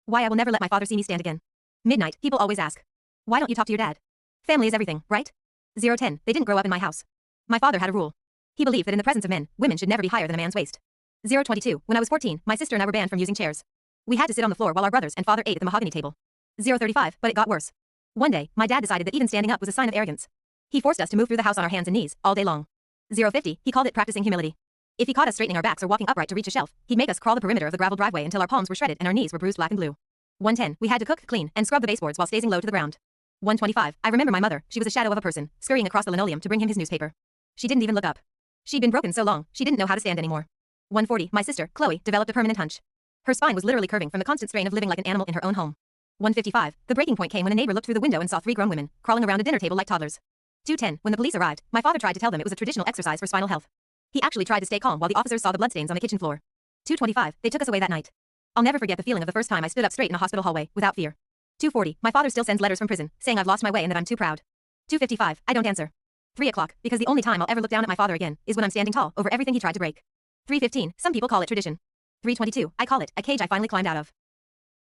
Why I will never let my father see me stand again. Midnight, people always ask. Why don't you talk to your dad? Family is everything, right? 010, they didn't grow up in my house. My father had a rule. He believed that in the presence of men, women should never be higher than a man's waist. 022, when I was 14, my sister and I were banned from using chairs. We had to sit on the floor while our brothers and father ate at the mahogany table. 035, but it got worse. One day, my dad decided that even standing up was a sign of arrogance. He forced us to move through the house on our hands and knees, all day long. 050, he called it practicing humility. If he caught us straightening our backs or walking upright to reach a shelf, he'd make us crawl the perimeter of the gravel driveway until our palms were shredded and our knees were bruised black and blue. 110, we had to cook, clean, and scrub the baseboards while staying low to the ground. 125, I remember my mother, she was a shadow of a person, scurrying across the linoleum to bring him his newspaper. She didn't even look up. She'd been broken so long, she didn't know how to stand anymore. 140, my sister, Chloe, developed a permanent hunch. Her spine was literally curving from the constant strain of living like an animal in her own home. 155, the breaking point came when a neighbor looked through the window and saw 3 grown women, crawling around a dinner table like toddlers. 210, when the police arrived, my father tried to tell them it was a traditional exercise for spinal health. He actually tried to stay calm while the officers saw the bloodstains on the kitchen floor. 225, they took us away that night. I'll never forget the feeling of the first time I stood up straight in a hospital hallway, without fear. 240, my father still sends letters from prison, saying I've lost my way and that I'm too proud. 255, I don't answer. 3 o'clock, because the only time I'll ever look down at my father again is when I'm standing tall over everything he tried to break. 315, some people call it tradition. 322, I call it a cage I finally climbed out of.